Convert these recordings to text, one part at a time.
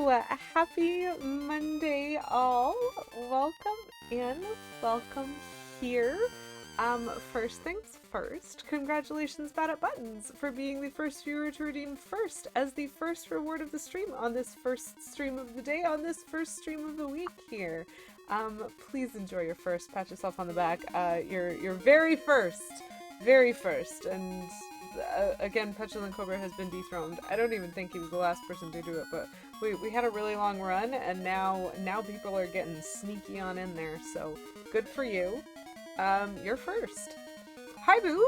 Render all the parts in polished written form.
Happy Monday, all. Welcome in, welcome here. First things first, congratulations, Bad at Buttons, for being the first viewer to redeem first as the first reward of the stream on this first stream of the day, on this first stream of the week here. Please enjoy your first, pat yourself on the back. You're very first, and again, Petulant Cobra has been dethroned. I don't even think he was the last person to do it, but we had a really long run, and now people are getting sneaky on in there, so good for you. You're first. Hi, Boo!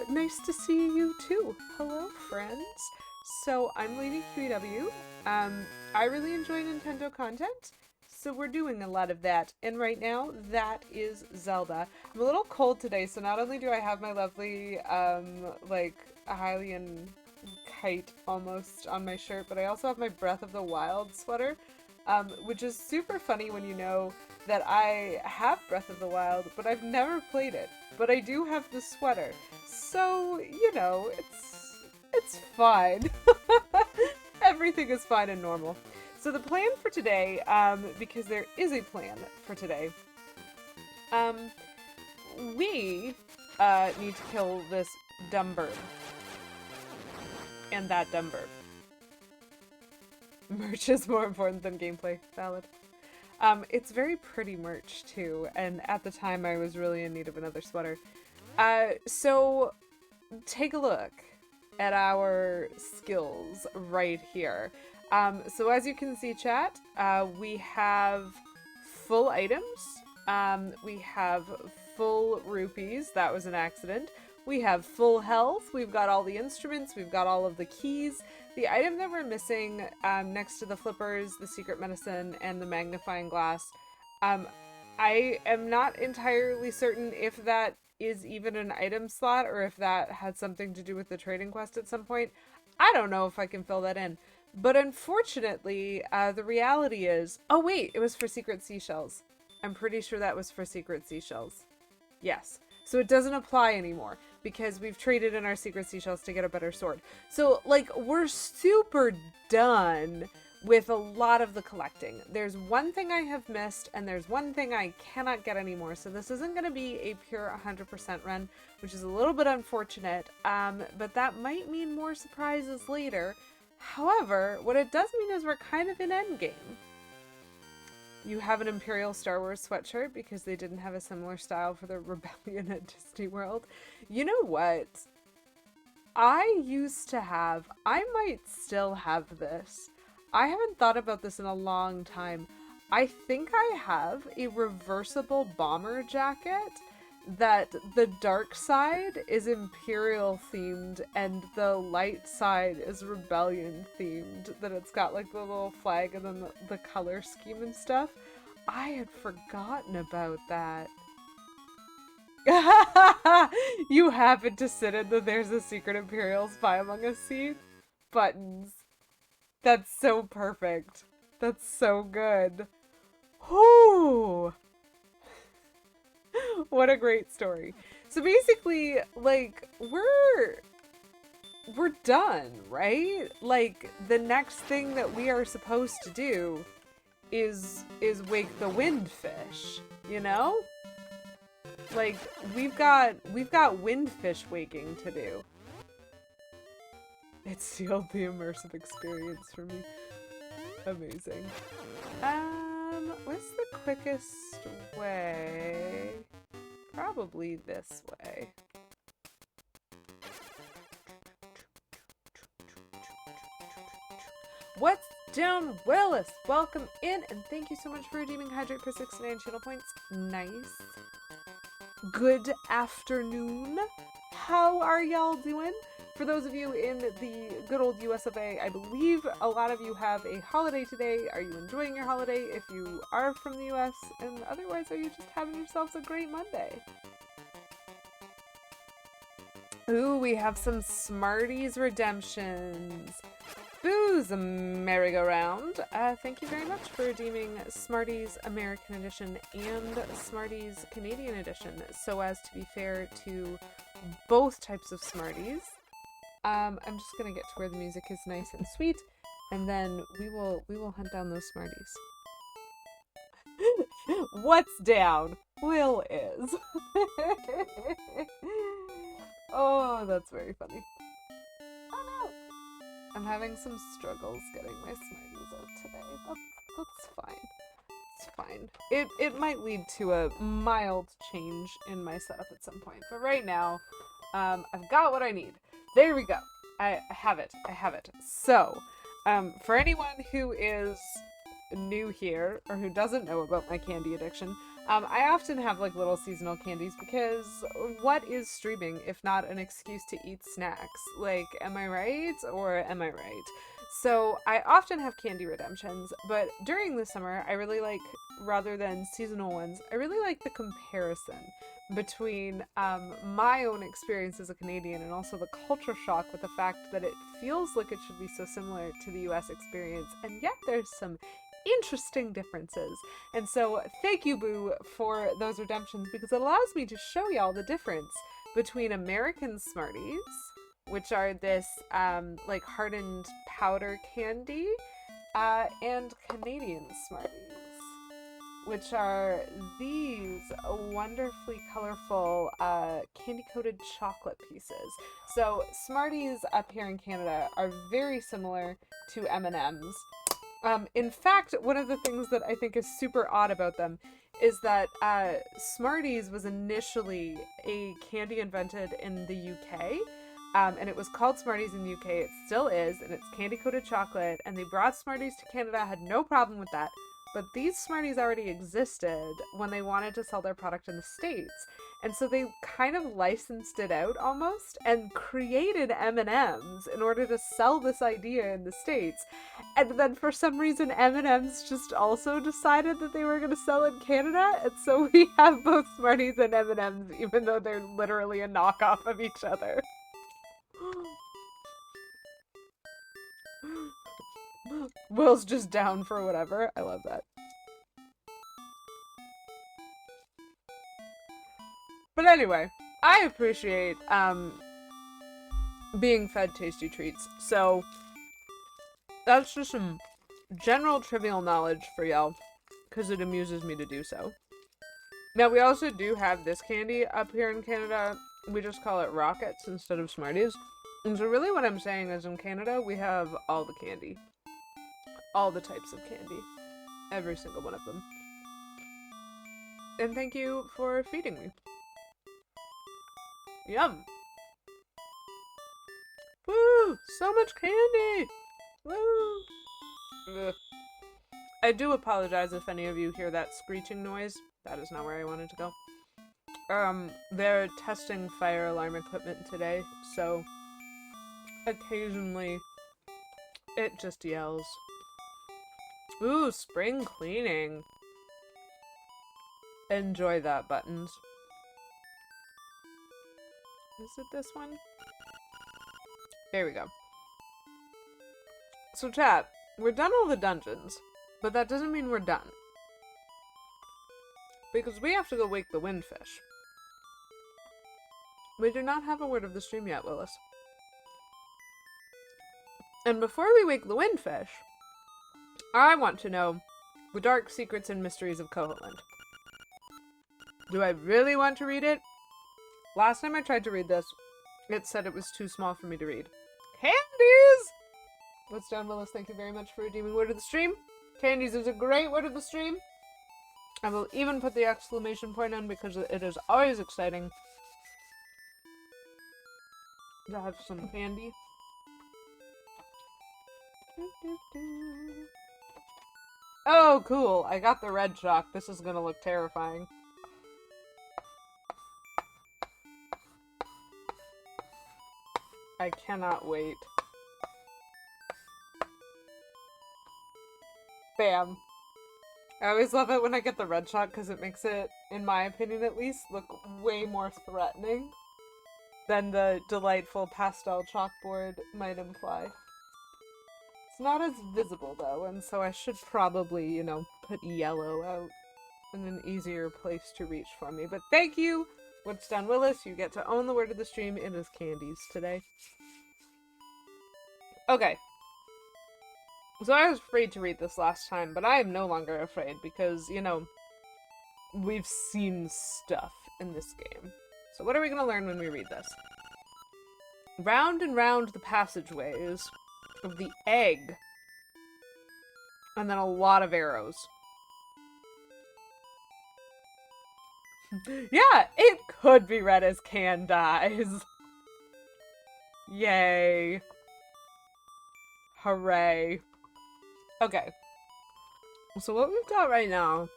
Nice to see you too. Hello, friends. So, I'm Lady QEW. I really enjoy Nintendo content, so we're doing a lot of that. And right now, that is Zelda. I'm a little cold today, so not only do I have my lovely, like, Hylian kite almost on my shirt, but I also have my Breath of the Wild sweater, which is super funny when you know that I have Breath of the Wild, but I've never played it. But I do have the sweater. So, you know, it's fine. Everything is fine and normal. So the plan for today, because there is a plan for today, we need to kill this dumb bird. And that dumb bird. Merch is more important than gameplay. Valid. It's very pretty merch too, and at the time I was really in need of another sweater. So take a look at our skills right here. So as you can see, chat, we have full items, we have full rupees, that was an accident, we have full health, we've got all the instruments, we've got all of the keys. The item that we're missing, next to the flippers, the secret medicine, and the magnifying glass, I am not entirely certain if that is even an item slot or if that had something to do with the trading quest at some point. I don't know if I can fill that in. But unfortunately, the reality is... Oh wait, it was for secret seashells. I'm pretty sure that was for secret seashells. Yes. So it doesn't apply anymore because we've traded in our secret seashells to get a better sword. So, like, we're super done with a lot of the collecting. There's one thing I have missed, and there's one thing I cannot get anymore. So this isn't going to be a pure 100% run, which is a little bit unfortunate, but that might mean more surprises later. However, what it does mean is we're kind of in endgame. You have an Imperial Star Wars sweatshirt because they didn't have a similar style for the Rebellion at Disney World. You know what? I used to have, I might still have this. I haven't thought about this in a long time. I think I have a reversible bomber jacket that the dark side is Imperial themed and the light side is Rebellion themed. That it's got like the little flag and then the color scheme and stuff. I had forgotten about that. You happen to sit in the There's a Secret Imperial Spy Among Us seat? Buttons. That's so perfect. That's so good. Whoo! What a great story. So basically, like, we're done, right? Like, the next thing that we are supposed to do is wake the windfish, you know? Like, we've got windfish waking to do. It sealed the immersive experience for me. Amazing. What's the quickest way? Probably this way. What's down, Willis? Welcome in, and thank you so much for redeeming Hydrate for 69 channel points. Nice. Good afternoon. How are y'all doing? For those of you in the good old US of A, I believe a lot of you have a holiday today. Are you enjoying your holiday if you are from the US? And otherwise, are you just having yourselves a great Monday? Ooh, we have some Smarties redemptions. Booze merry-go-round. Thank you very much for redeeming Smarties American Edition and Smarties Canadian Edition, so as to be fair to both types of Smarties. I'm just gonna get to where the music is nice and sweet. And then we will hunt down those Smarties. What's down? Will is. Oh, that's very funny. Oh no! I'm having some struggles getting my Smarties out today. That's fine. It's fine. It might lead to a mild change in my setup at some point. But right now, I've got what I need. There we go. I have it. I have it. So, for anyone who is new here or who doesn't know about my candy addiction, I often have like little seasonal candies because what is streaming if not an excuse to eat snacks? Like, am I right or am I right? So I often have candy redemptions, but during the summer, I really like, rather than seasonal ones, I really like the comparison between my own experience as a Canadian and also the culture shock with the fact that it feels like it should be so similar to the US experience, and yet there's some interesting differences. And so thank you, Boo, for those redemptions because it allows me to show y'all the difference between American Smarties, which are this like hardened powder candy, and Canadian Smarties, which are these wonderfully colorful candy-coated chocolate pieces. So Smarties up here in Canada are very similar to M&Ms. In fact, one of the things that I think is super odd about them is that Smarties was initially a candy invented in the UK. And it was called Smarties in the UK. It still is, and it's candy-coated chocolate. And they brought Smarties to Canada, had no problem with that. But these Smarties already existed when they wanted to sell their product in the States. And so they kind of licensed it out almost and created M&Ms in order to sell this idea in the States. And then for some reason M&Ms just also decided that they were going to sell in Canada. And so we have both Smarties and M&Ms even though they're literally a knockoff of each other. Will's just down for whatever. I love that. But anyway, I appreciate being fed tasty treats. So that's just some general trivial knowledge for y'all because it amuses me to do so. Now we also do have this candy up here in Canada. We just call it Rockets instead of Smarties. And so really what I'm saying is in Canada, we have all the candy. All the types of candy. Every single one of them. And thank you for feeding me. Yum! Woo! So much candy! Woo! Ugh. I do apologize if any of you hear that screeching noise. That is not where I wanted to go. They're testing fire alarm equipment today, so occasionally it just yells. Ooh, spring cleaning. Enjoy that, Buttons. Is it this one? There we go. So chat, we're done all the dungeons, but that doesn't mean we're done. Because we have to go wake the windfish. We do not have a word of the stream yet, Willis. And before we wake the windfish, I want to know the dark secrets and mysteries of Koholint. Do I really want to read it? Last time I tried to read this, it said it was too small for me to read. Candies! What's down, Willis? Thank you very much for redeeming word of the stream. Candies is a great word of the stream. I will even put the exclamation point on because it is always exciting to have some candy. Oh, cool. I got the red chalk. This is gonna look terrifying. I cannot wait. Bam. I always love it when I get the red chalk because it makes it, in my opinion at least, look way more threatening than the delightful pastel chalkboard might imply. It's not as visible though, and so I should probably, you know, put yellow out in an easier place to reach for me. But thank you! What's done, Willis? You get to own the word of the stream. It is candies today. Okay. So I was afraid to read this last time, but I am no longer afraid because, you know, we've seen stuff in this game. So what are we going to learn when we read this? Round and round the passageways of the egg. And then a lot of arrows. Yeah, it could be read as can dies. Yay. Hooray. Okay. So what we've got right now,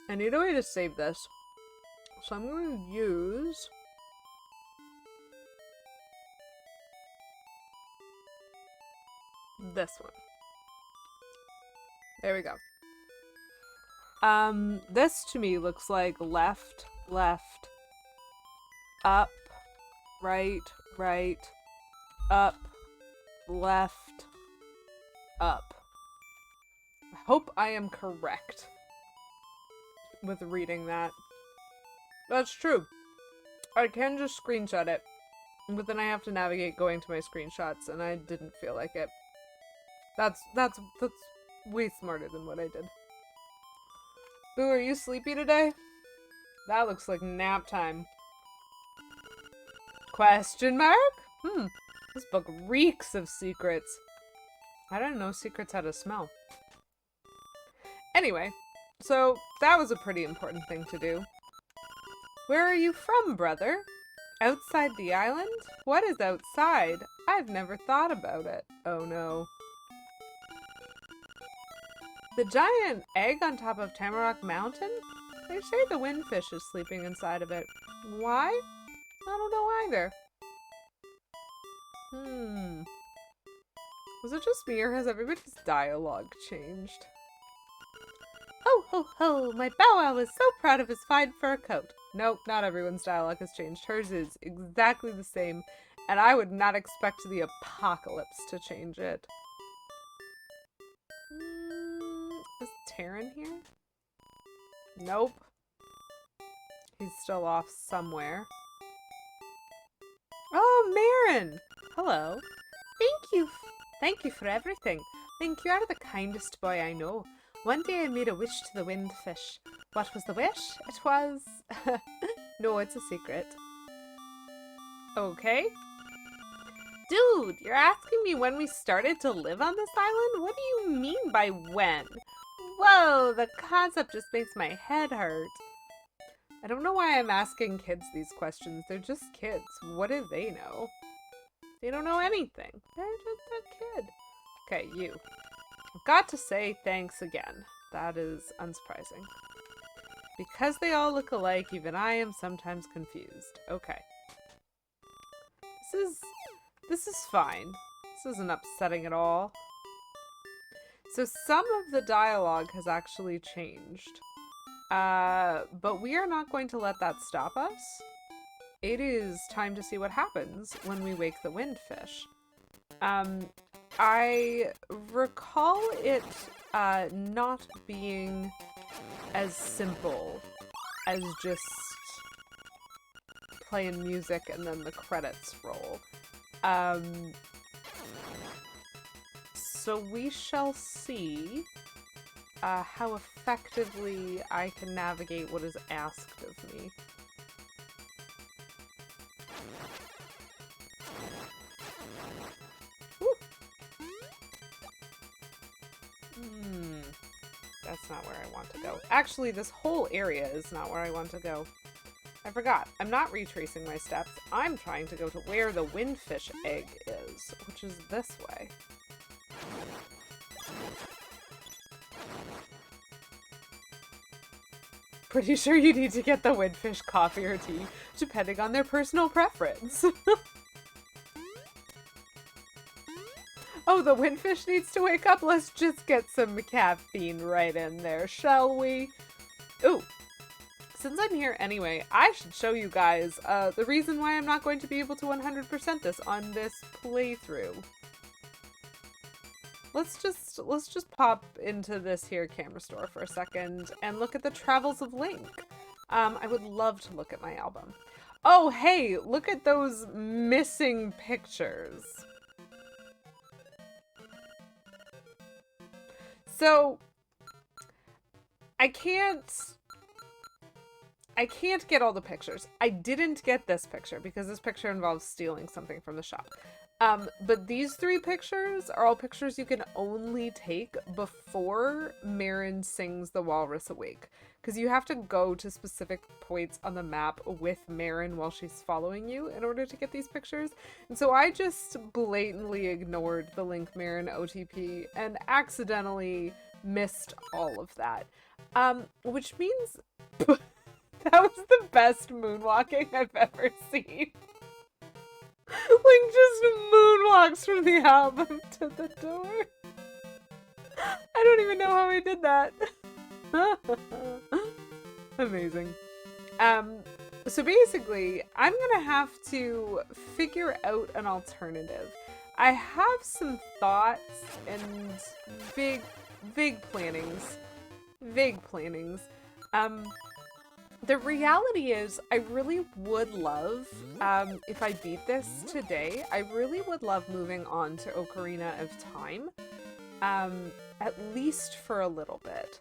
I need a way to save this. So I'm going to use this one. There we go. This to me looks like left, left, up, right, right, up, left, up. I hope I am correct with reading that. That's true. I can just screenshot it, but then I have to navigate going to my screenshots, and I didn't feel like it. That's way smarter than what I did. Boo, are you sleepy today? That looks like nap time. Question mark? This book reeks of secrets. I didn't know secrets had a smell. Anyway, so that was a pretty important thing to do. Where are you from, brother? Outside the island? What is outside? I've never thought about it. Oh no. The giant egg on top of Tamarack Mountain? They say the windfish is sleeping inside of it. Why? I don't know either. Was it just me, or has everybody's dialogue changed? Ho ho ho, my Bow Wow is so proud of his fine fur coat. Nope, not everyone's dialogue has changed. Hers is exactly the same, and I would not expect the apocalypse to change it. Is Taryn here? Nope. He's still off somewhere. Oh, Marin! Hello. Thank you for everything. Think you are the kindest boy I know. One day I made a wish to the windfish. What was the wish? It was... No, it's a secret. Okay. Dude, you're asking me when we started to live on this island? What do you mean by when? Whoa, the concept just makes my head hurt. I don't know why I'm asking kids these questions. They're just kids. What do they know? They don't know anything. They're just a kid. Okay, you. I've got to say thanks again. That is unsurprising. Because they all look alike, even I am sometimes confused. Okay. This is fine. This isn't upsetting at all. So some of the dialogue has actually changed. But we are not going to let that stop us. It is time to see what happens when we wake the windfish. I recall it not being as simple as just playing music and then the credits roll. So we shall see how effectively I can navigate what is asked of me. That's not where I want to go. Actually, this whole area is not where I want to go. I forgot. I'm not retracing my steps. I'm trying to go to where the windfish egg is, which is this way. Pretty sure you need to get the windfish coffee or tea, depending on their personal preference. Oh, the windfish needs to wake up? Let's just get some caffeine right in there, shall we? Ooh. Since I'm here anyway, I should show you guys the reason why I'm not going to be able to 100% this on this playthrough. Let's just pop into this here camera store for a second and look at the travels of Link. I would love to look at my album. Oh, hey, look at those missing pictures. So I can't get all the pictures. I didn't get this picture because this picture involves stealing something from the shop. But these 3 pictures are all pictures you can only take before Marin sings the Walrus Awake. Because you have to go to specific points on the map with Marin while she's following you in order to get these pictures. And so I just blatantly ignored the Link Marin OTP and accidentally missed all of that. Which means that was the best moonwalking I've ever seen. Link just moonwalks from the album to the door. I don't even know how he did that. Amazing. So basically, I'm gonna have to figure out an alternative. I have some thoughts and vague plannings. The reality is, I really would love, if I beat this today, I really would love moving on to Ocarina of Time, at least for a little bit.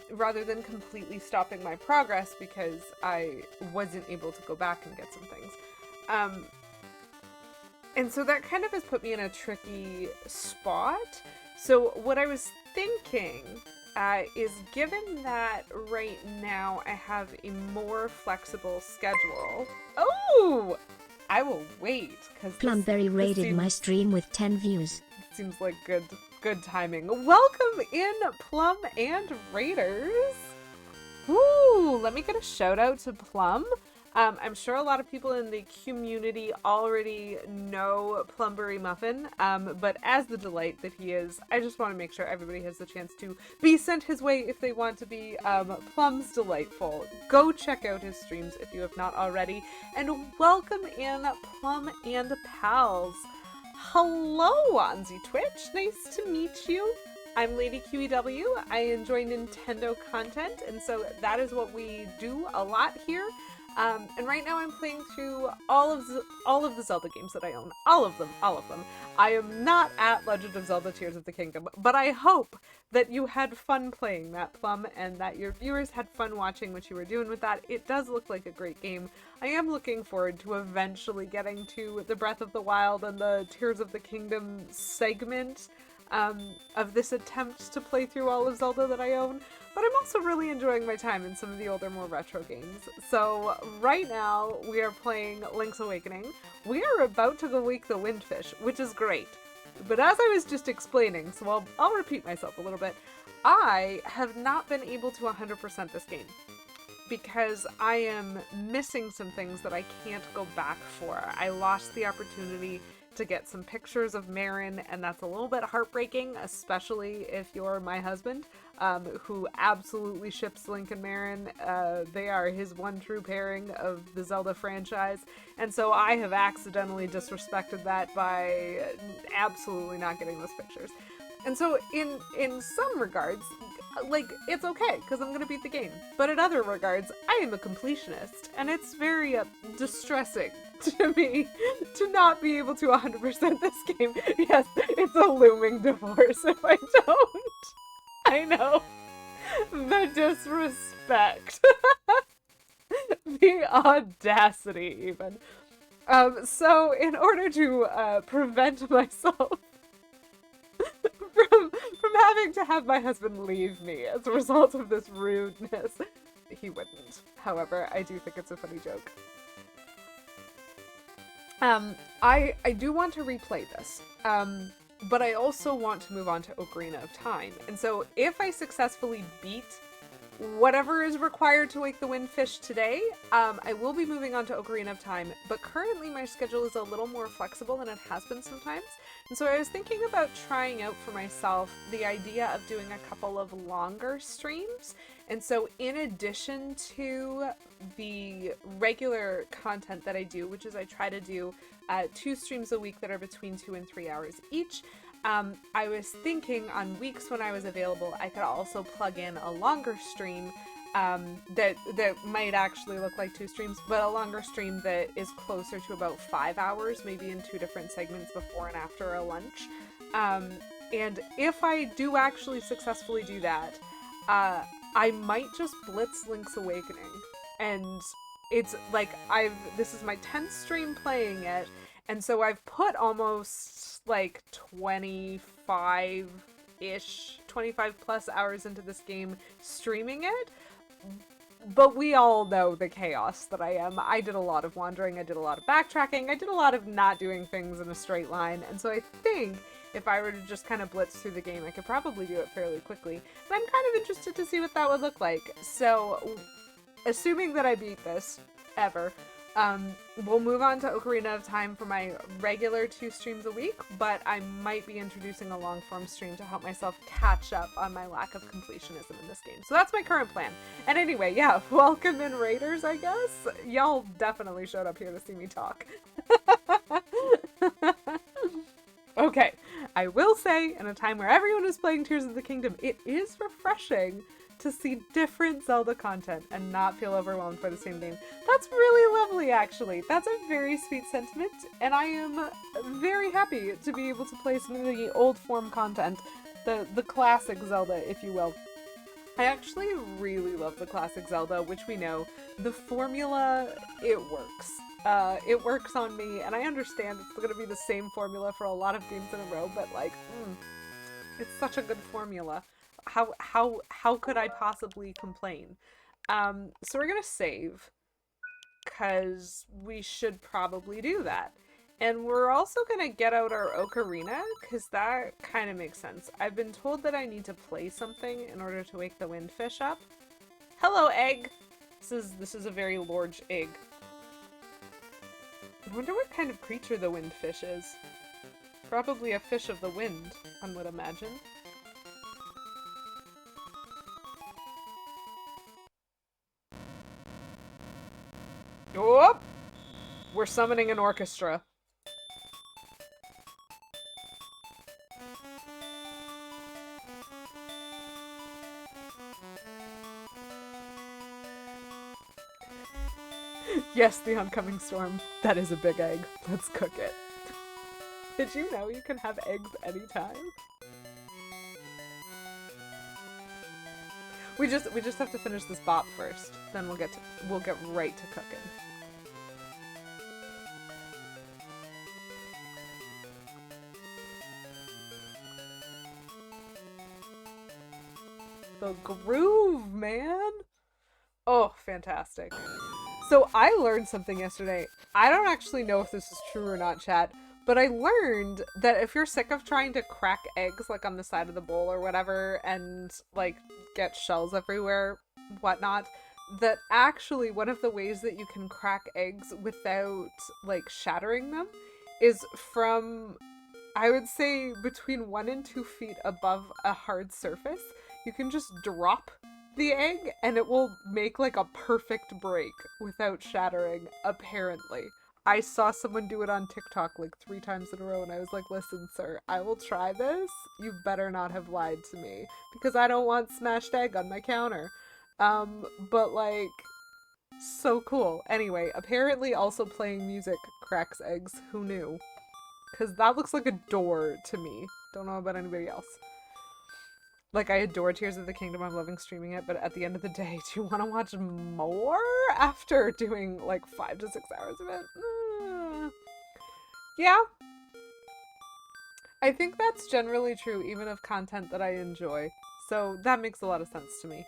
Rather than completely stopping my progress because I wasn't able to go back and get some things. And so that kind of has put me in a tricky spot. So what I was thinking is, given that right now I have a more flexible schedule. Oh! I will wait, because Plumberry raided my stream with 10 views. Seems like good timing. Welcome in, Plum and Raiders. Ooh, let me get a shout out to Plum. I'm sure a lot of people in the community already know Plumberry Muffin, but as the delight that he is, I just want to make sure everybody has the chance to be sent his way if they want to be Plum's Delightful. Go check out his streams if you have not already, and welcome in, Plum and Pals. Hello, Anzi Twitch. Nice to meet you. I'm Lady QEW. I enjoy Nintendo content, and so that is what we do a lot here. And right now I'm playing through all of the Zelda games that I own. All of them. I am not at Legend of Zelda Tears of the Kingdom, but I hope that you had fun playing that, Plum, and that your viewers had fun watching what you were doing with that. It does look like a great game. I am looking forward to eventually getting to the Breath of the Wild and the Tears of the Kingdom segment of this attempt to play through all of Zelda that I own. But I'm also really enjoying my time in some of the older, more retro games. So right now we are playing Link's Awakening. We are about to go wake the Windfish, which is great. But as I was just explaining, so I'll repeat myself a little bit, I have not been able to 100% this game because I am missing some things that I can't go back for. I lost the opportunity to get some pictures of Marin, and that's a little bit heartbreaking, especially if you're my husband, who absolutely ships Link and Marin. They are his one true pairing of the Zelda franchise, and so I have accidentally disrespected that by absolutely not getting those pictures. And so in some regards, like, it's okay, because I'm gonna beat the game. But in other regards, I am a completionist, and it's very distressing to me to not be able to 100% this game. Yes, it's a looming divorce if I don't. I know. The disrespect. The audacity, even. So in order to prevent myself from having to have my husband leave me as a result of this rudeness. He wouldn't. However, I do think it's a funny joke. I do want to replay this, but I also want to move on to Ocarina of Time. And so if I successfully beat whatever is required to wake the Windfish today, I will be moving on to Ocarina of Time, but currently my schedule is a little more flexible than it has been sometimes. And so I was thinking about trying out for myself the idea of doing a couple of longer streams. And so in addition to the regular content that I do, which is I try to do 2 streams a week that are between 2 and 3 hours each, I was thinking on weeks when I was available, I could also plug in a longer stream that might actually look like 2 streams, but a longer stream that is closer to about 5 hours, maybe in 2 different segments before and after a lunch. Um, and if I do actually successfully do that, I might just blitz Link's Awakening. And it's like this is my 10th stream playing it, and so I've put almost like 25 plus hours into this game streaming it. But we all know the chaos that I am. I did a lot of wandering, I did a lot of backtracking, I did a lot of not doing things in a straight line, and so I think if I were to just kind of blitz through the game, I could probably do it fairly quickly. And I'm kind of interested to see what that would look like. So, assuming that I beat this, ever, we'll move on to Ocarina of Time for my regular 2 streams a week, but I might be introducing a long form stream to help myself catch up on my lack of completionism in this game. So that's my current plan. And anyway, yeah, welcome in Raiders, I guess. Y'all definitely showed up here to see me talk. Okay, I will say, in a time where everyone is playing Tears of the Kingdom, it is refreshing to see different Zelda content and not feel overwhelmed by the same game. That's really lovely, actually. That's a very sweet sentiment, and I am very happy to be able to play some of the old form content, the classic Zelda, if you will. I actually really love the classic Zelda, which we know. The formula, it works. It works on me, and I understand it's going to be the same formula for a lot of games in a row, but like, it's such a good formula. How could I possibly complain? So we're gonna save, because we should probably do that. And we're also gonna get out our ocarina, because that kind of makes sense. I've been told that I need to play something in order to wake the windfish up. Hello, egg! This is a very large egg. I wonder what kind of creature the windfish is. Probably a fish of the wind, one would imagine. Oh! We're summoning an orchestra. Yes, the oncoming storm. That is a big egg. Let's cook it. Did you know you can have eggs anytime? We just have to finish this bop first. Then we'll get right to cooking. The groove, man. Oh, fantastic. So I learned something yesterday. I don't actually know if this is true or not, chat, but I learned that if you're sick of trying to crack eggs like on the side of the bowl or whatever and like get shells everywhere, whatnot, that actually one of the ways that you can crack eggs without like shattering them is from, I would say, between 1 and 2 feet above a hard surface. You can just drop the egg and it will make like a perfect break without shattering, apparently. I saw someone do it on TikTok like 3 times in a row and I was like, listen, sir, I will try this. You better not have lied to me because I don't want smashed egg on my counter. But like, so cool. Anyway, apparently also playing music cracks eggs. Who knew? Because that looks like a door to me. Don't know about anybody else. Like, I adore Tears of the Kingdom, I'm loving streaming it, but at the end of the day, do you want to watch more after doing, like, 5 to 6 hours of it? Yeah. I think that's generally true, even of content that I enjoy. So, that makes a lot of sense to me.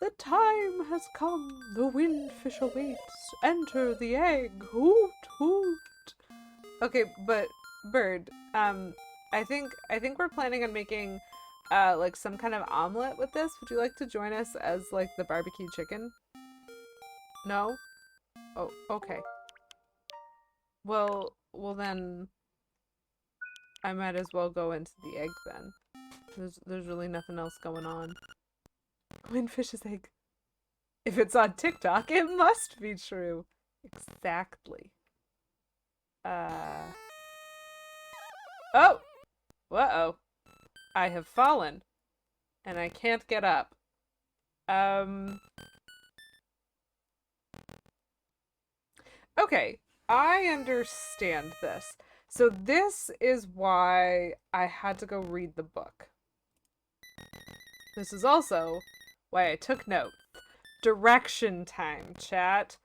The time has come, the windfish awaits. Enter the egg, hoot, hoot. Okay, but, Bird, I think we're planning on making like some kind of omelet with this. Would you like to join us as like the barbecue chicken? No? Oh, okay. Well then I might as well go into the egg then. There's really nothing else going on. Windfish's egg. If it's on TikTok, it must be true. Exactly. Oh! Uh-oh. I have fallen. And I can't get up. Um, okay, I understand this. So this is why I had to go read the book. This is also why I took notes. Direction time, chat.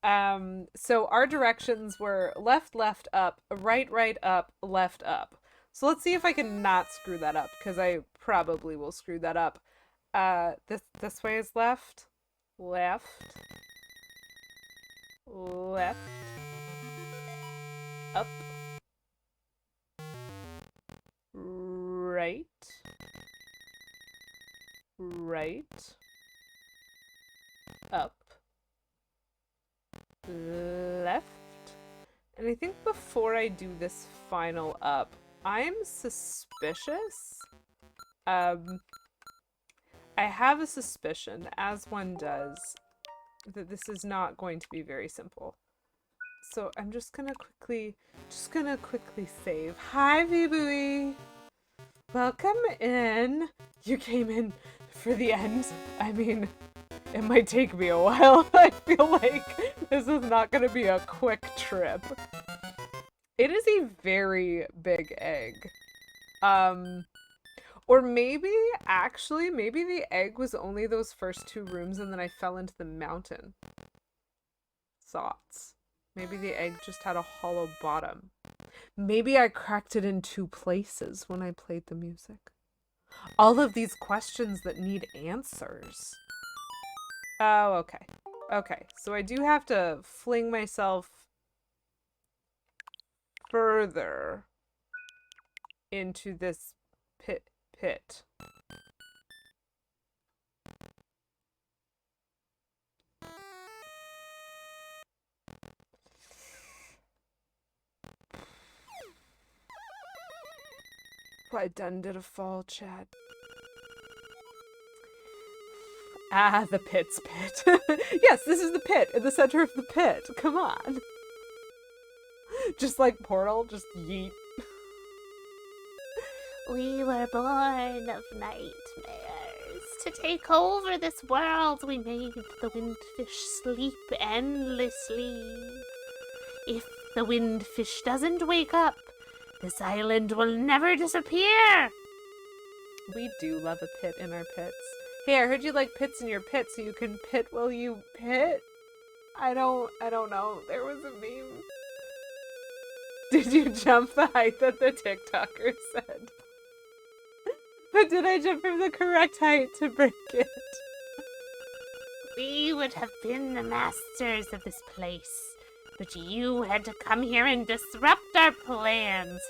So our directions were left, left, up, right, right, up, left, up. So let's see if I can not screw that up, because I probably will screw that up. This way is left, left, left, up, right, right, up, left. And I think before I do this final up, I'm suspicious. I have a suspicion, as one does, that this is not going to be very simple. So I'm just gonna quickly save. Hi, Vibui! Welcome in. You came in for the end. I mean, it might take me a while. I feel like this is not gonna be a quick trip. It is a very big egg. Or maybe, actually, maybe the egg was only those first 2 rooms and then I fell into the mountain. Thoughts. Maybe the egg just had a hollow bottom. Maybe I cracked it in 2 places when I played the music. All of these questions that need answers. Oh, okay. Okay, so I do have to fling myself further into this pit. I done did a fall, chat. Ah, the pit's pit. Yes, this is the pit, in the center of the pit. Come on. Just like Portal, just yeet. We were born of nightmares. To take over this world, we made the windfish sleep endlessly. If the windfish doesn't wake up, this island will never disappear. We do love a pit in our pits. Hey, I heard you like pits in your pit, so you can pit while you pit? I don't know. There was a meme. Did you jump the height that the TikToker said? But did I jump from the correct height to break it? We would have been the masters of this place, but you had to come here and disrupt our plans.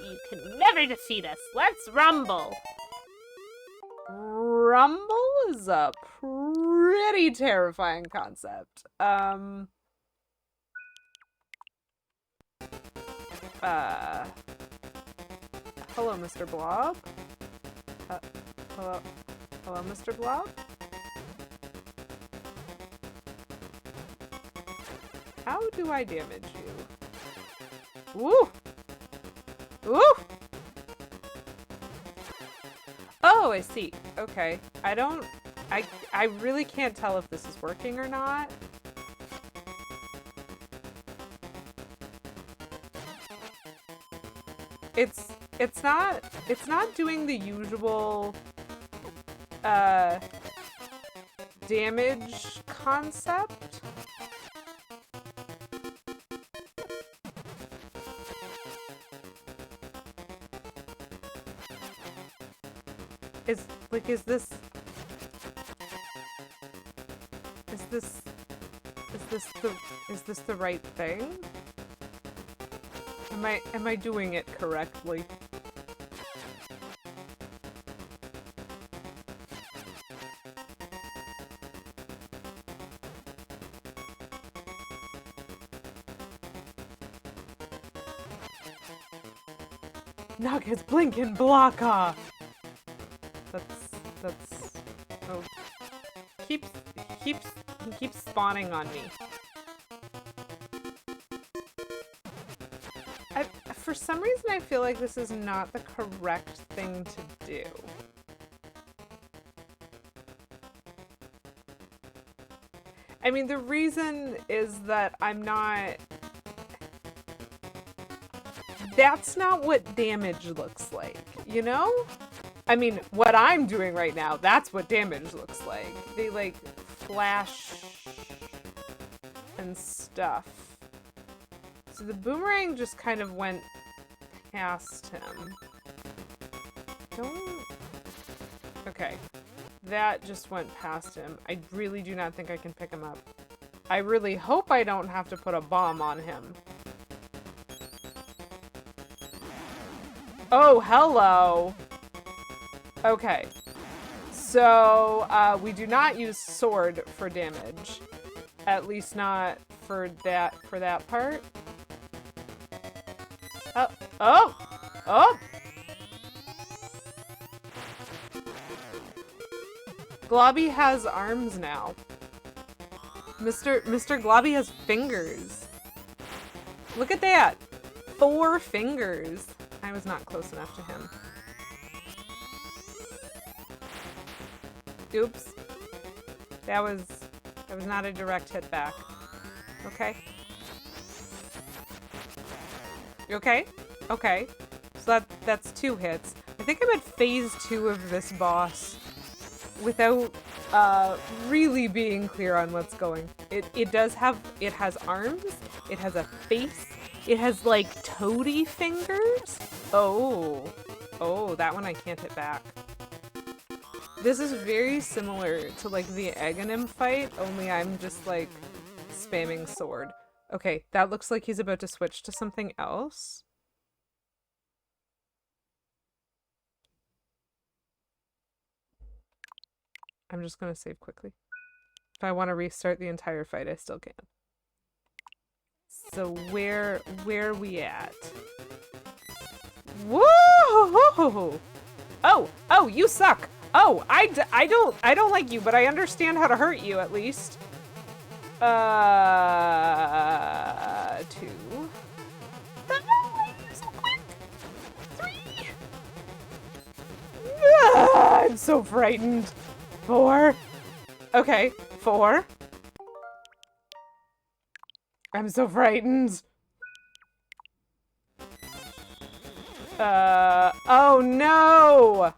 You can never defeat us. Let's rumble. Rumble is a pretty terrifying concept. Hello, Mr. Blob. Hello, Mr. Blob. How do I damage you? Woo! Woo! Oh, I see. Okay. I really can't tell if this is working or not. It's not doing the usual damage concept. Is this the right thing? Am I doing it correctly? Knock his blinking block off. That's oh, he keeps spawning on me. For some reason I feel like this is not the correct thing to do. I mean, the reason is that I'm not... That's not what damage looks like, you know? I mean, what I'm doing right now, that's what damage looks like. They, like, flash and stuff. So the boomerang just kind of went past him. Don't... Okay. That just went past him. I really do not think I can pick him up. I really hope I don't have to put a bomb on him. Oh, hello! Okay. So, we do not use sword for damage. At least not for that part. Oh! Oh! Oh! Globby has arms now. Mr. Globby has fingers. Look at that! 4 fingers. I was not close enough to him. Oops. That was not a direct hit back. Okay. You okay? Okay. So that's 2 hits. I think I'm at phase 2 of this boss without really being clear on what's going. It has arms, it has a face, it has like toady fingers. Oh, that one I can't hit back. This is very similar to like the Aghanim fight, only I'm just like spamming sword. Okay, that looks like he's about to switch to something else. I'm just gonna save quickly. If I want to restart the entire fight, I still can. So where are we at? Whoa! Oh, you suck! Oh, I don't like you, but I understand how to hurt you at least. 2. So quick! 3. I'm so frightened. 4. Okay, 4. I'm so frightened. Oh no!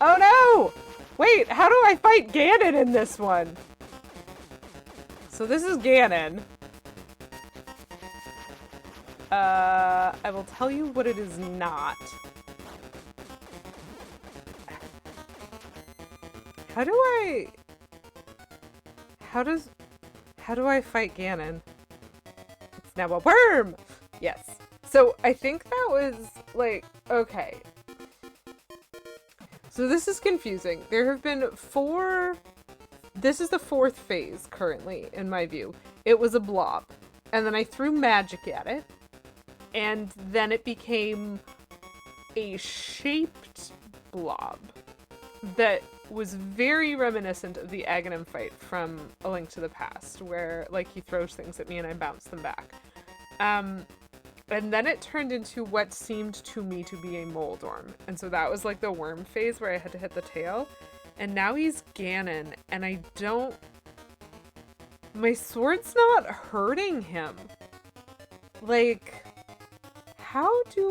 Oh no! Wait, how do I fight Ganon in this one? So this is Ganon. I will tell you what it is not. How do I fight Ganon? It's now a worm! Yes. So I think that was like, okay. So this is confusing. There have been 4, this is the 4th phase currently in my view. It was a blob, and then I threw magic at it, and then it became a shaped blob that was very reminiscent of the Aghanim fight from A Link to the Past, where like he throws things at me and I bounce them back. And then it turned into what seemed to me to be a Moldorm. And so that was like the worm phase where I had to hit the tail. And now he's Ganon, and I don't... My sword's not hurting him. Like, how does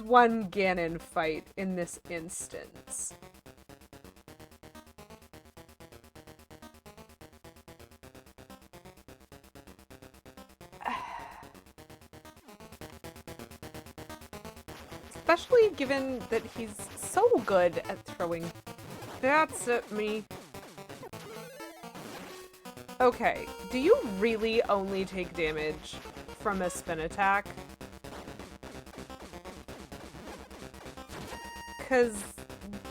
one Ganon fight in this instance? Especially given that he's so good at throwing bats at me. Okay, do you really only take damage from a spin attack? 'Cause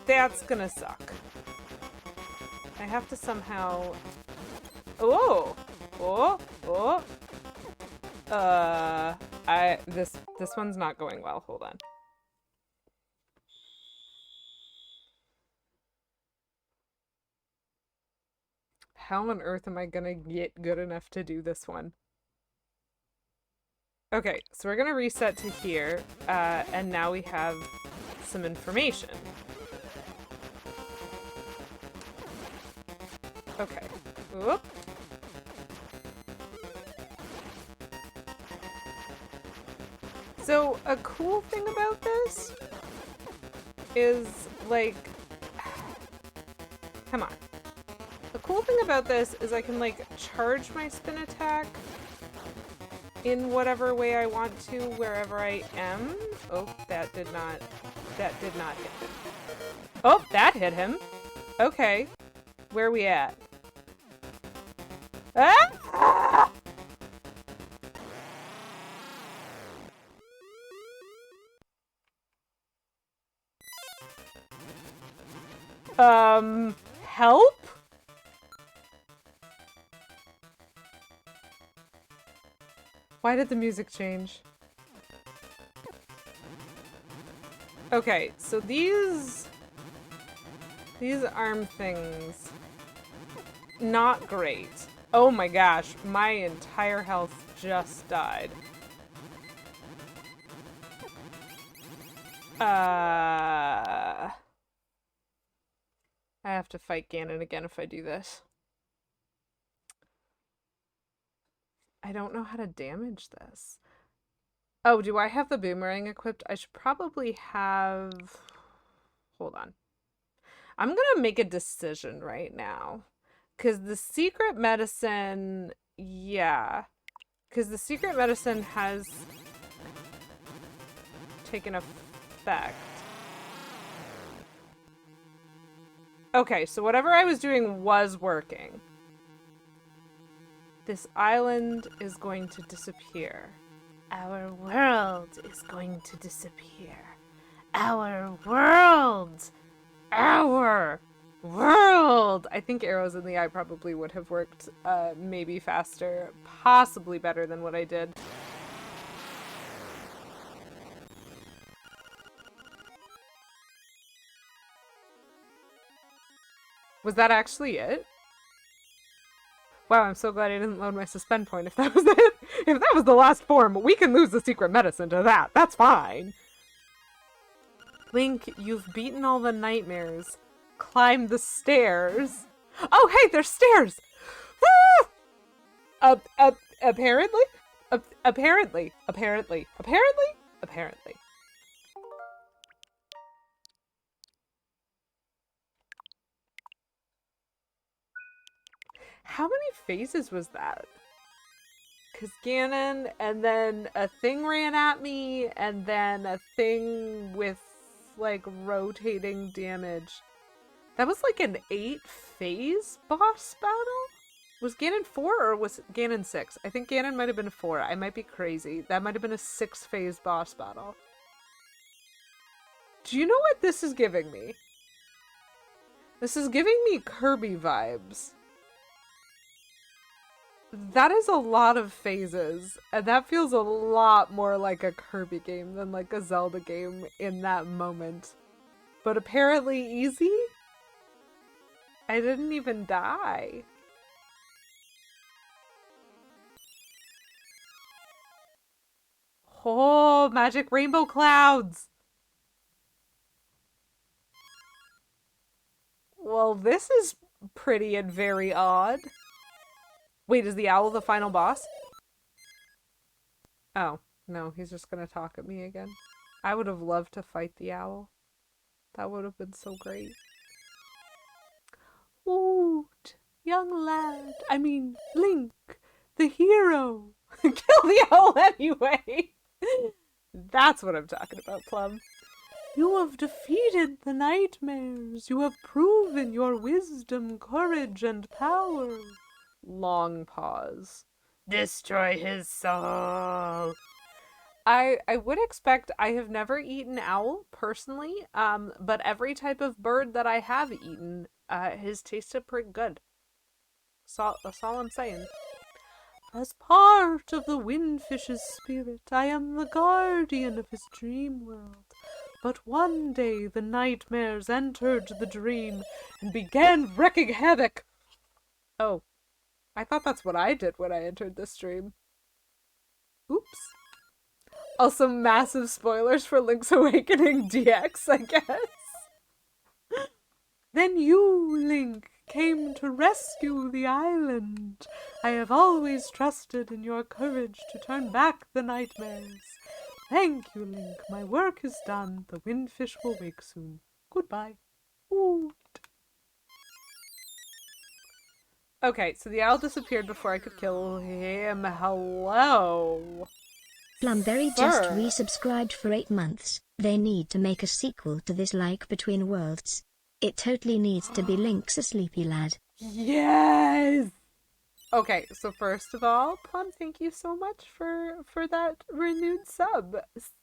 that's gonna suck. I have to somehow... Oh! This one's not going well. Hold on. How on earth am I gonna get good enough to do this one? Okay, so we're gonna reset to here, and now we have some information. Okay. Whoop. So, a cool thing about this is, like... Come on. The cool thing about this is I can, like, charge my spin attack in whatever way I want to, wherever I am. Oh, that did not hit him. Oh, that hit him. Okay. Where are we at? Ah! Help? Why did the music change? Okay, so these arm things, not great. Oh my gosh, my entire health just died. I have to fight Ganon again if I do this. I don't know how to damage this. Oh, do I have the boomerang equipped? I should probably have... Hold on. I'm gonna make a decision right now. Because the secret medicine... Yeah. Because the secret medicine has taken effect. Okay, so whatever I was doing was working. This island is going to disappear. Our world is going to disappear. Our world! Our world! I think arrows in the eye probably would have worked maybe faster, possibly better than what I did. Was that actually it? Wow, I'm so glad I didn't load my suspend point if that was it. If that was the last form, we can lose the secret medicine to that. That's fine. Link, you've beaten all the nightmares. Climb the stairs. Oh, hey, there's stairs! Woo! Apparently? Apparently. How many phases was that? Because Ganon, and then a thing ran at me, and then a thing with, like, rotating damage. That was like an 8-phase boss battle? Was Ganon 4 or was Ganon 6? I think Ganon might have been 4. I might be crazy. That might have been a 6-phase boss battle. Do you know what this is giving me? This is giving me Kirby vibes. That is a lot of phases, and that feels a lot more like a Kirby game than like a Zelda game in that moment. But apparently easy? I didn't even die. Oh, magic rainbow clouds! Well, this is pretty and very odd. Wait, is the owl the final boss? Oh, no, he's just gonna talk at me again. I would have loved to fight the owl. That would have been so great. Woot! Young lad, I mean, Link, the hero! Kill the owl anyway! That's what I'm talking about, Plum. You have defeated the nightmares. You have proven your wisdom, courage, and power. Long pause. Destroy his soul. I would expect, I have never eaten owl personally, but every type of bird that I have eaten has tasted pretty good. That's all I'm saying. As part of the windfish's spirit, I am the guardian of his dream world. But one day the nightmares entered the dream and began wreaking havoc. Oh. I thought that's what I did when I entered this stream. Oops. Also, massive spoilers for Link's Awakening DX, I guess. Then you, Link, came to rescue the island. I have always trusted in your courage to turn back the nightmares. Thank you, Link. My work is done. The windfish will wake soon. Goodbye. Ooh. Okay, so the owl disappeared before I could kill him. Hello. Plumberry just Sir. resubscribed for 8 months. They need to make a sequel to this like Between Worlds. It totally needs to be Link's a sleepy lad. Yes! Okay, so first of all, Plum, thank you so much for that renewed sub.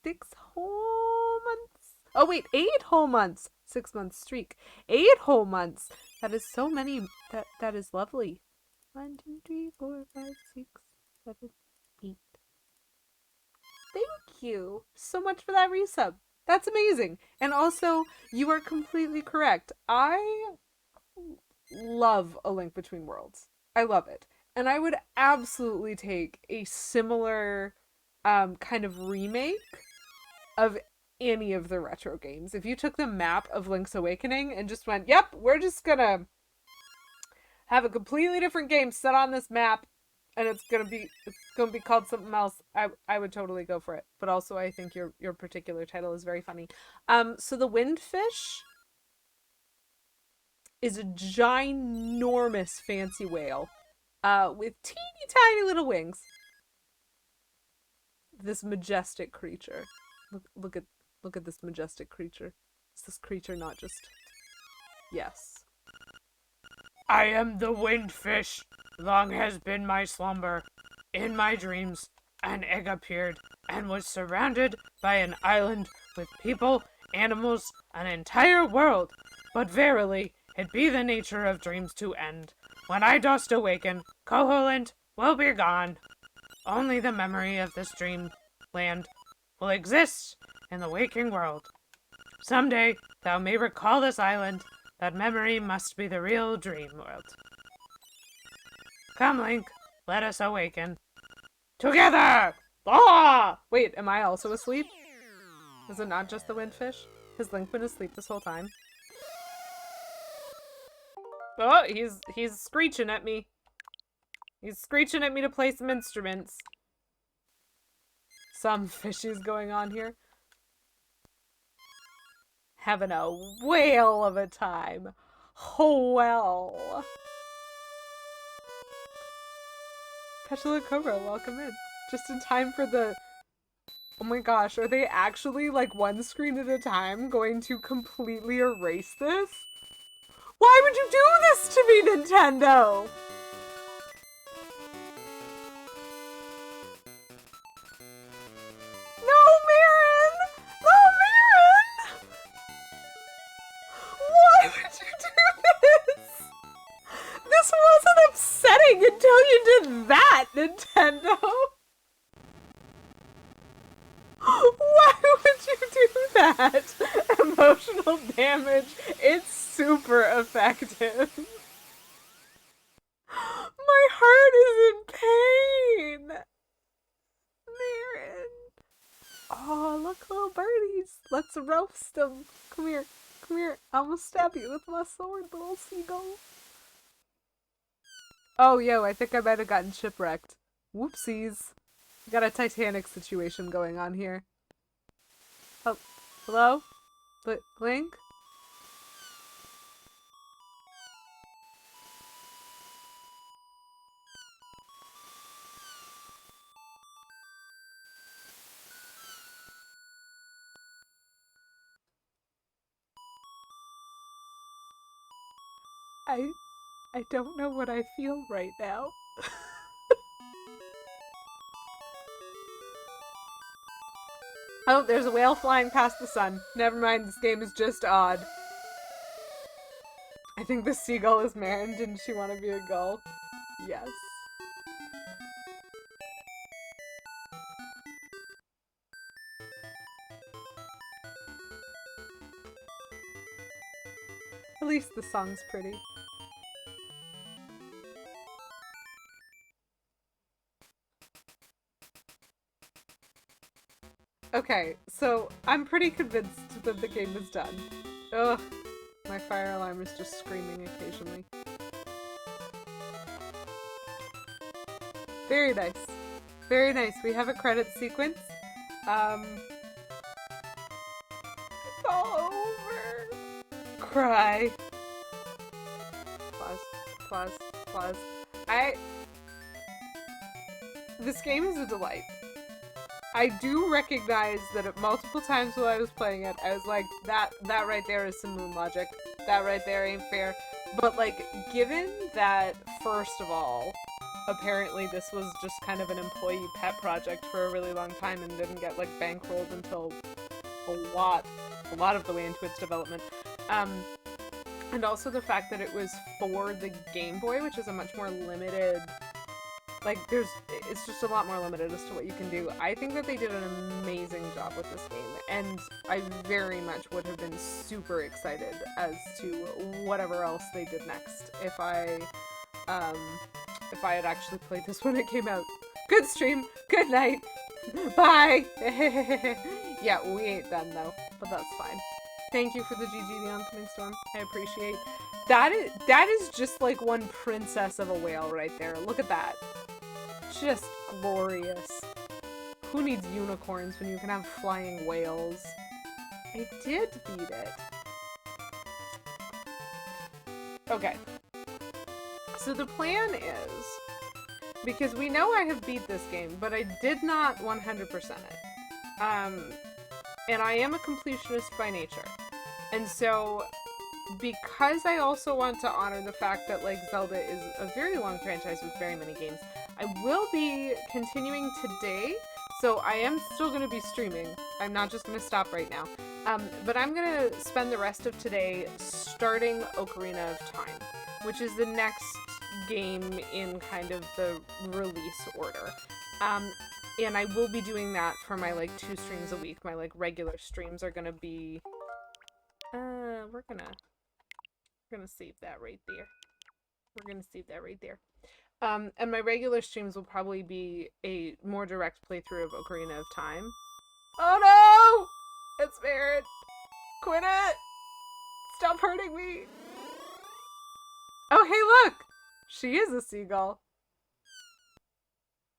6 whole months. Oh wait, 8 whole months. 6-month streak. 8 whole months. That is so many. That is lovely. 1, 2, 3, 4, 5, 6, 7, 8. Thank you so much for that resub. That's amazing. And also, you are completely correct. I love A Link Between Worlds. I love it. And I would absolutely take a similar kind of remake of any of the retro games. If you took the map of Link's Awakening and just went, yep, we're just gonna have a completely different game set on this map, and it's gonna be called something else, I would totally go for it. But also, I think your particular title is very funny. So the windfish is a ginormous fancy whale, with teeny tiny little wings. This majestic creature. Look at this majestic creature. Is this creature not just... Yes. I am the windfish. Long has been my slumber. In my dreams, an egg appeared and was surrounded by an island with people, animals, an entire world. But verily, it be the nature of dreams to end. When I dost awaken, Koholint will be gone. Only the memory of this dream land will exist in the waking world. Someday, thou may recall this island. That memory must be the real dream world. Come, Link, let us awaken. Together! Ah! Wait, am I also asleep? Is it not just the windfish? Has Link been asleep this whole time? Oh, he's screeching at me. He's screeching at me to play some instruments. Some fishies going on here. Having a whale of a time. Oh, well. Petulant Cobra, welcome in. Just in time for the... Oh my gosh, are they actually, like, one screen at a time going to completely erase this? Why would you do this to me, Nintendo? No, Marin! No, Marin! Why would you do this? This wasn't upsetting until you did that, Nintendo! Why would you do that? Emotional damage. It's super effective. My heart is in pain. Marin. Oh, look, little birdies. Let's roast them. Come here. Come here. I'm gonna stab you with my sword, little seagull. Oh, yo, I think I might have gotten shipwrecked. Whoopsies. Got a Titanic situation going on here. Oh, hello? Link? I don't know what I feel right now. Oh, there's a whale flying past the sun. Never mind, this game is just odd. I think the seagull is Marin. Didn't she want to be a gull? Yes. At least the song's pretty. Okay, so I'm pretty convinced that the game is done. Ugh, my fire alarm is just screaming occasionally. Very nice. Very nice. We have a credit sequence. It's all over. Cry. Pause. Pause. Pause. This game is a delight. I do recognize that at multiple times while I was playing it, I was like, that right there is some moon logic. That right there ain't fair. But, like, given that, first of all, apparently this was just kind of an employee pet project for a really long time and didn't get, like, bankrolled until a lot of the way into its development. And also the fact that it was for the Game Boy, which is a much more limited... Like, it's just a lot more limited as to what you can do. I think that they did an amazing job with this game, and I very much would have been super excited as to whatever else they did next if I had actually played this when it came out. Good stream, good night, bye! Yeah, we ain't done though, but that's fine. Thank you for the GG the oncoming storm. I appreciate. That is just like one princess of a whale right there. Look at that. Just glorious. Who needs unicorns when you can have flying whales? I did beat it. Okay. So the plan is, because we know I have beat this game, but I did not 100% it. And I am a completionist by nature. And so, because I also want to honor the fact that, like, Zelda is a very long franchise with very many games, I will be continuing today, so I am still going to be streaming. I'm not just going to stop right now. But I'm going to spend the rest of today starting Ocarina of Time, which is the next game in kind of the release order. And I will be doing that for my, like, 2 streams a week. My, like, regular streams are going to be... we're gonna save that right there. We're gonna save that right there. And my regular streams will probably be a more direct playthrough of Ocarina of Time. Oh no! It's Barrett! Quit it! Stop hurting me! Oh, hey, look! She is a seagull.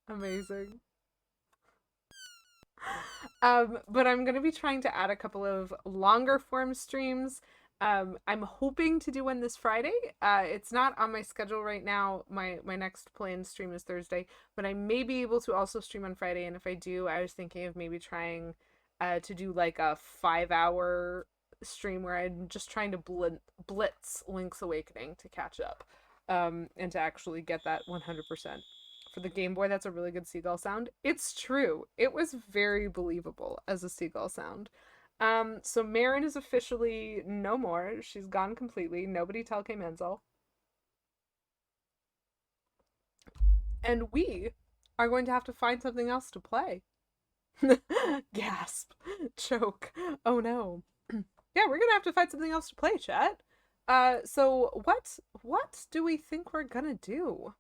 Amazing. But I'm gonna be trying to add a couple of longer form streams. I'm hoping to do one this Friday. It's not on my schedule right now. My next planned stream is Thursday, but I may be able to also stream on Friday, and if I do, I was thinking of maybe trying to do like a 5-hour stream where I'm just trying to blitz Link's Awakening to catch up, and to actually get that 100%. For the Game Boy, that's a really good seagull sound. It's true. It was very believable as a seagull sound. So Marin is officially no more. She's gone completely. Nobody tell K Menzel. And we are going to have to find something else to play. Gasp. Choke. Oh no. Yeah, we're gonna have to find something else to play, chat. So what do we think we're gonna do?